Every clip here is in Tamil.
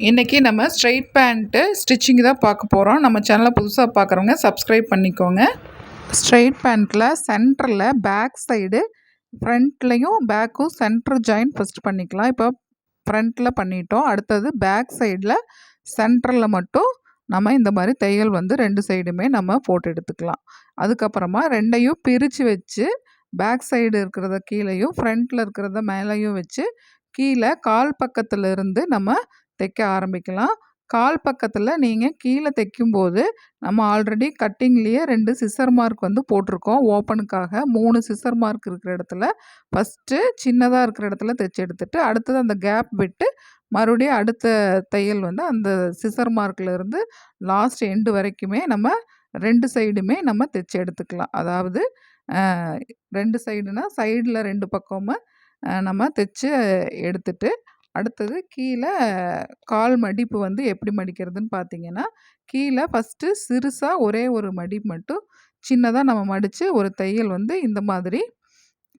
இன்றைக்கி நம்ம ஸ்ட்ரெயிட் பேண்ட்டு ஸ்டிச்சிங் தான் பார்க்க போகிறோம். நம்ம சேனலை புதுசாக பார்க்குறவங்க சப்ஸ்கிரைப் பண்ணிக்கோங்க. ஸ்ட்ரெயிட் பேண்ட்டில் சென்டரில் பேக் சைடு ஃப்ரண்ட்லேயும் பேக்கும் சென்டர் ஜாயின் ஃபஸ்ட் பண்ணிக்கலாம். இப்போ ஃப்ரண்ட்டில் பண்ணிட்டோம். அடுத்தது பேக் சைடில் சென்டரில் மட்டும் நம்ம இந்த மாதிரி தையல் வந்து 2 சைடுமே நம்ம போட்டு எடுத்துக்கலாம். அதுக்கப்புறமா 2யும் பிரித்து வச்சு பேக் சைடு இருக்கிறத கீழேயும் ஃப்ரண்ட்டில் இருக்கிறத மேலேயும் வச்சு கீழே கால் பக்கத்தில் இருந்து நம்ம தைக்க ஆரம்பிக்கலாம். கால் பக்கத்தில் நீங்கள் கீழே தைக்கும்போது நம்ம ஆல்ரெடி கட்டிங்லேயே 2 சிசர் மார்க் வந்து போட்டிருக்கோம். ஓப்பனுக்காக 3 சிசர் மார்க் இருக்கிற இடத்துல ஃபஸ்ட்டு சின்னதாக இருக்கிற இடத்துல தைச்சி எடுத்துட்டு அடுத்தது அந்த கேப் விட்டு மறுபடியும் அடுத்த தையல் வந்து அந்த சிசர் மார்க்கில் இருந்து லாஸ்ட் எண்டு வரைக்குமே நம்ம 2 சைடுமே நம்ம தைச்சி எடுத்துக்கலாம். அதாவது 2 சைடுனா சைடில் 2 பக்கமும் நம்ம தைச்சி எடுத்துட்டு அடுத்தது கீழே கால் மடிப்பு வந்து எப்படி மடிக்கிறதுன்னு பார்த்தீங்கன்னா, கீழே ஃபஸ்ட்டு சிறுசாக ஒரே ஒரு மடிப்பு மட்டும் சின்னதாக நம்ம மடித்து ஒரு தையல் வந்து இந்த மாதிரி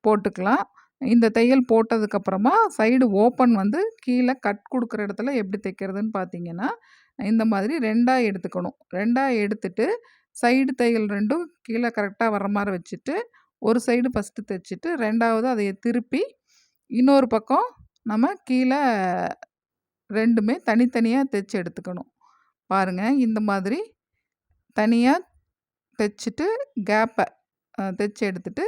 போட்டுக்கலாம். இந்த தையல் போட்டதுக்கப்புறமா சைடு ஓப்பன் வந்து கீழே கட் கொடுக்குற இடத்துல எப்படி தைக்கிறதுன்னு பார்த்தீங்கன்னா, இந்த மாதிரி 2ஆ எடுத்துக்கணும். 2ஆ எடுத்துட்டு சைடு தையல் 2ம் கீழே கரெக்டாக வர்ற மாதிரி வச்சுட்டு, ஒரு சைடு ஃபஸ்ட்டு தைச்சிட்டு 2வது அதைய திருப்பி இன்னொரு பக்கம் நம்ம கீழே 2மே தனித்தனியாக தைச்சி எடுத்துக்கணும். பாருங்கள், இந்த மாதிரி தனியாக தைச்சிட்டு கேப்பை தைச்சி எடுத்துட்டு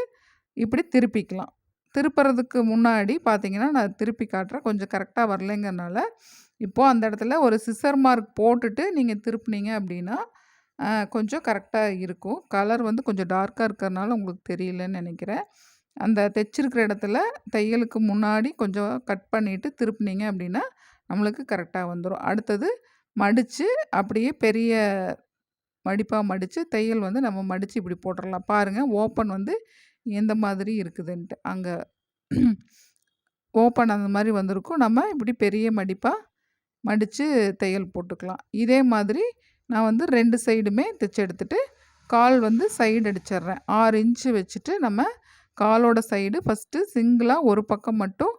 இப்படி திருப்பிக்கலாம். திருப்புறதுக்கு முன்னாடி பார்த்தீங்கன்னா, நான் திருப்பி காட்டுறேன். கொஞ்சம் கரெக்டாக வரலைங்கிறனால, இப்போது அந்த இடத்துல ஒரு சிசர் மார்க் போட்டுட்டு நீங்கள் திருப்புனீங்க அப்படின்னா கொஞ்சம் கரெக்டாக இருக்கும். கலர் வந்து கொஞ்சம் டார்க்காக இருக்கிறதுனால உங்களுக்கு தெரியலன்னு நினைக்கிறேன். அந்த தைச்சிருக்கிற இடத்துல தையலுக்கு முன்னாடி கொஞ்சம் கட் பண்ணிவிட்டு திருப்புனீங்க அப்படின்னா நம்மளுக்கு கரெக்டாக வந்துடும். அடுத்தது மடித்து அப்படியே பெரிய மடிப்பாக மடித்து தையல் வந்து நம்ம மடித்து இப்படி போட்டுடலாம். பாருங்கள், ஓப்பன் வந்து எந்த மாதிரி இருக்குதுன்ட்டு. அங்கே ஓப்பன் அந்த மாதிரி வந்திருக்கும். நம்ம இப்படி பெரிய மடிப்பாக மடித்து தையல் போட்டுக்கலாம். இதே மாதிரி நான் வந்து 2 சைடுமே தைச்சி எடுத்துட்டு கால் வந்து சைடு அடிச்சிடுறேன். 6 இன்ச்சு வச்சுட்டு நம்ம காலோட சைடு ஃபஸ்ட்டு சிங்கிளாக ஒரு பக்கம் மட்டும்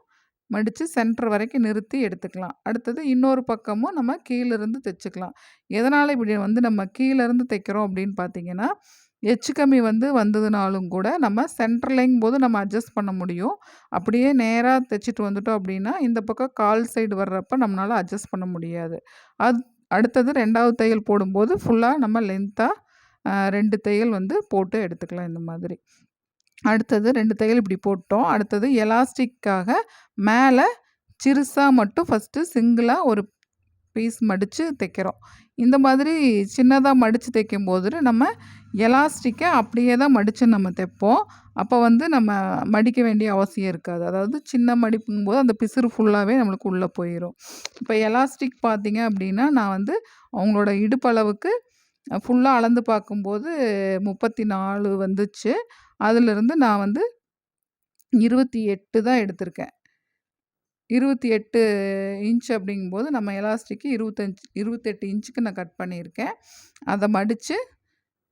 மடித்து சென்டர் வரைக்கும் நிறுத்தி எடுத்துக்கலாம். அடுத்தது இன்னொரு பக்கமும் நம்ம கீழேருந்து தைச்சிக்கலாம். எதனால் இப்படி வந்து நம்ம கீழேருந்து தைக்கிறோம் அப்படின்னு பார்த்தீங்கன்னா, எச்சு கம்மி வந்து வந்ததுனாலும் கூட நம்ம சென்டர்லைங்கும்போது நம்ம அட்ஜஸ்ட் பண்ண முடியும். அப்படியே நேராக தைச்சிட்டு வந்துட்டோம் அப்படின்னா இந்த பக்கம் கால் சைடு வர்றப்ப நம்மளால் அட்ஜஸ்ட் பண்ண முடியாது. அடுத்தது 2வது தையல் போடும்போது ஃபுல்லாக நம்ம லென்த்தாக 2 தையல் வந்து போட்டு எடுத்துக்கலாம் இந்த மாதிரி. அடுத்தது 2 தையல் இப்படி போட்டோம். அடுத்தது எலாஸ்டிக்காக மேலே சிறுசா மட்டும் ஃபஸ்ட்டு சிங்கிளாக ஒரு பீஸ் மடித்து தைக்கிறோம். இந்த மாதிரி சின்னதாக மடித்து தைக்கும்போது நம்ம எலாஸ்டிக்கை அப்படியே தான் மடித்து நம்ம தைப்போம். அப்போ வந்து நம்ம மடிக்க வேண்டிய அவசியம் இருக்காது. அதாவது சின்ன மடிப்புங்கும்போது அந்த பிசுறு ஃபுல்லாகவே நம்மளுக்கு உள்ளே போயிடும். இப்போ எலாஸ்டிக் பார்த்தீங்க அப்படின்னா நான் வந்து அவங்களோட இடுப்பளவுக்கு ஃபுல்லாக அளந்து பார்க்கும்போது 34 வந்துச்சு. அதிலிருந்து நான் வந்து 28 தான் எடுத்திருக்கேன். 28 இன்ச் அப்படிங்கும்போது நம்ம எலாஸ்டிக்கு 28 இன்ச்சுக்கு நான் கட் பண்ணியிருக்கேன். அதை மடித்து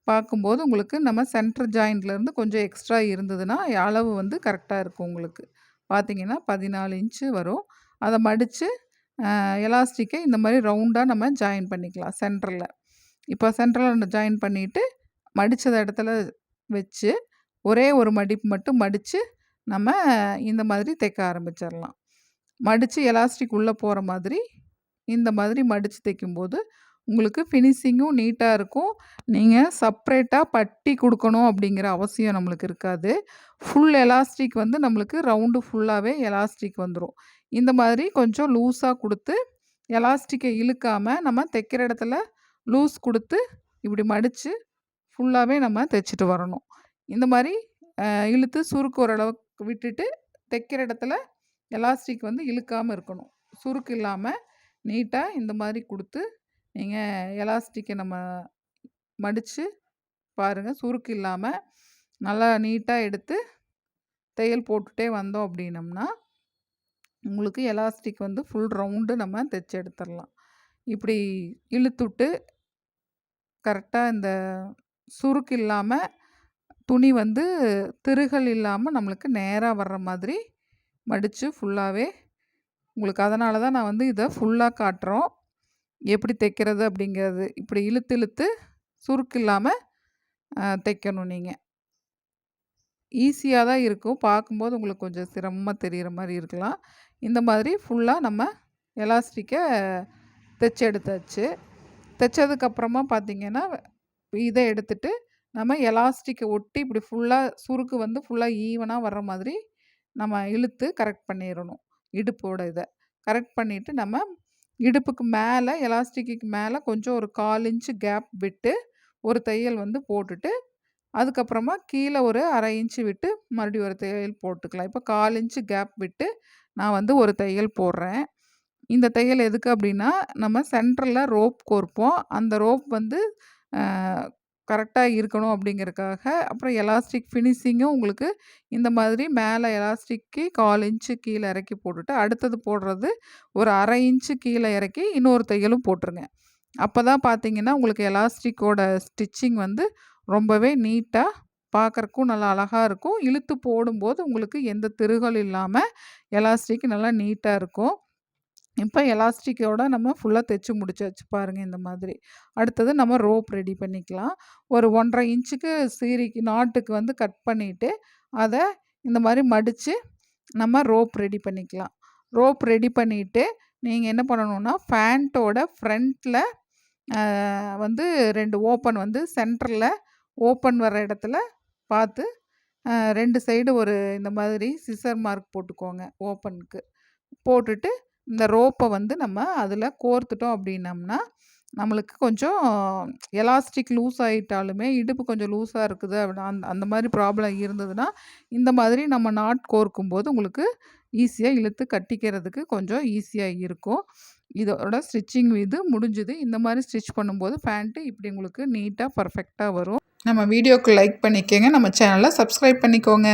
பார்க்கும்போது உங்களுக்கு நம்ம சென்டர் ஜாயிண்ட்லேருந்து கொஞ்சம் எக்ஸ்ட்ரா இருந்ததுன்னா அளவு வந்து கரெக்டாக இருக்கும் உங்களுக்கு. பார்த்தீங்கன்னா 14 இன்ச்சு வரும். அதை மடித்து எலாஸ்டிக்கை இந்த மாதிரி ரவுண்டாக நம்ம ஜாயின் பண்ணிக்கலாம் சென்டரில். இப்போ சென்டரில் ஜாயின் பண்ணிவிட்டு மடித்த இடத்துல வச்சு ஒரே ஒரு மடிப்பு மட்டும் மடித்து நம்ம இந்த மாதிரி தைக்க ஆரம்பிச்சிடலாம். மடித்து எலாஸ்டிக் உள்ளே போகிற மாதிரி இந்த மாதிரி மடித்து தைக்கும்போது உங்களுக்கு ஃபினிஷிங்கும் நீட்டாக இருக்கும். நீங்கள் செப்ரேட்டாக பட்டி கொடுக்கணும் அப்படிங்கிற அவசியம் நம்மளுக்கு இருக்காது. ஃபுல் எலாஸ்டிக் வந்து நம்மளுக்கு ரவுண்டு ஃபுல்லாகவே எலாஸ்டிக் வந்துடும். இந்த மாதிரி கொஞ்சம் லூஸாக கொடுத்து எலாஸ்டிக்கை இழுக்காமல் நம்ம தைக்கிற இடத்துல லூஸ் கொடுத்து இப்படி மடித்து ஃபுல்லாகவே நம்ம தைச்சிட்டு வரணும். இந்த மாதிரி இழுத்து சுருக்கு ஓரளவுக்கு விட்டுட்டு தைக்கிற இடத்துல எலாஸ்டிக் வந்து இழுக்காமல் இருக்கணும். சுருக்கு இல்லாமல் நீட்டாக இந்த மாதிரி கொடுத்து நீங்கள் எலாஸ்டிக்கை நம்ம மடித்து பாருங்கள், சுருக்கு இல்லாமல் நல்லா நீட்டாக எடுத்து தையல் போட்டுகிட்டே வந்தோம் அப்படின்னம்னா உங்களுக்கு எலாஸ்டிக் வந்து ஃபுல் ரவுண்டு நம்ம தைச்சி எடுத்துடலாம். இப்படி இழுத்துட்டு கரெக்டாக இந்த சுருக்கு இல்லாமல் துணி வந்து திருகல் இல்லாமல் நம்மளுக்கு நேராக வர்ற மாதிரி மடித்து ஃபுல்லாகவே உங்களுக்கு அதனால தான் நான் வந்து இதை ஃபுல்லாக காட்டுறோம். எப்படி தைக்கிறது அப்படிங்கிறது. இப்படி இழுத்து இழுத்து சுருக்கு இல்லாம தைக்கணும் நீங்க. ஈஸியா தான் இருக்கும். பார்க்கும்போது உங்களுக்கு கொஞ்சம் சிரமமா தெரியிற மாரி இருக்கலாம். இந்த மாதிரி ஃபுல்லா நம்ம எலாஸ்டிக்க தைச்சு எடுத்தாச்சு. தைச்சதுக்கப்புறமா பார்த்தீங்கன்னா, இத எடுத்துட்டு நம்ம எலாஸ்டிக்க ஒட்டி இப்படி ஃபுல்லா சுருக்கு வந்து ஃபுல்லா ஈவனா வர்ற மாதிரி நம்ம இழுத்து கரெக்ட் பண்ணிறணும். இடுப்போட இத. கரெக்ட் பண்ணிட்டு நம்ம இடுப்புக்கு மேல எலாஸ்டிக்குக்கு மேல கொஞ்சம் ஒரு 1/4 இன்ச் கேப் விட்டு ஒரு தையல் வந்து போட்டுட்டு, அதுக்கப்புறமா கீழ ஒரு 1/2 இன்ச் விட்டு மறுபடியும் ஒரு தையல் போட்டுக்கலாம். இப்ப 1/4 இன்ச் கேப் விட்டு நான் வந்து ஒரு தையல் போடுறேன். இந்த தையல் எதுக்கு அப்டின்னா, நம்ம சென்டர்ல ரோப் கோர்ப்போம். அந்த ரோப் வந்து அ கரெக்ட்டா இருக்கணும் அப்டிங்கிறதுக்காக, அப்புறம் எலாஸ்டிக் ஃபினிஷிங்கும் உங்களுக்கு இந்த மாதிரி மேல எலாஸ்டிக்கு 1/4 இன்ச்சு கீழ இறக்கி போட்டுட்டு, அடுத்தது போடுறது ஒரு 1/2 இன்ச்சு கீழ இறக்கி இன்னொரு தையலும் போட்டுருங்க. அப்பதான் பார்த்தீங்கன்னா, உங்களுக்கு எலாஸ்டிக்கோட ஸ்டிச்சிங் வந்து ரொம்பவே நீட்டா பார்க்கறக்கும் நல்லா அழகா இருக்கும். இழுத்து போடும்போது உங்களுக்கு எந்த திருகல் இல்லாம எலாஸ்டிக் நல்லா நீட்டா இருக்கும். இப்ப எலாஸ்டிக்கோட நம்ம ஃபுல்லா தைச்சு முடிச்சாச்சு பாருங்க இந்த மாதிரி. அடுத்தது நம்ம ரோப் ரெடி பண்ணிக்கலாம். ஒரு 1 1/2 இன்ச்சுக்கு சீரிக்கு நாட்டுக்கு வந்து கட் பண்ணிட்டு, அத இந்த மாரி மடிச்சு நம்ம ரோப் ரெடி பண்ணிக்கலாம். ரோப் ரெடி பண்ணிட்டு, நீங்க என்ன பண்ணணும்னா, ஃபேண்ட்டோட ஃப்ரண்ட்ல வந்து 2 ஓப்பன் வந்து சென்டர்ல ஓப்பன் வர இடத்துல பார்த்து 2 சைடு ஒரு இந்த மாதிரி சிசர் மார்க் போட்டுக்கோங்க ஓப்பனுக்கு. போட்டுட்டு இந்த ரோப்ப வந்து நம்ம அதில கோர்த்துட்டோம் அப்படின்னம்னா, நம்மளுக்கு கொஞ்சம் எலாஸ்டிக் லூஸ் ஆயிட்டாலுமே, இடுப்பு கொஞ்சம் லூஸா இருக்குது அந்த அந்த மாரி ப்ராப்ளம் இருந்ததுன்னா, இந்த மாதிரி நம்ம நாட் கோர்க்கும்போது உங்களுக்கு ஈஸியா இழுத்து கட்டிக்கிறதுக்கு கொஞ்சம் ஈஸியா இருக்கும். இதோட ஸ்டிச்சிங் இது முடிஞ்சுது. இந்த மாரி ஸ்டிச் பண்ணும்போது பேண்ட்டு இப்படி உங்களுக்கு நீட்டா, பெர்ஃபெக்ட்டா வரும். நம்ம வீடியோக்கு லைக் பண்ணிக்கங்க. நம்ம சேனல சப்ஸ்கிரைப் பண்ணிக்கோங்க.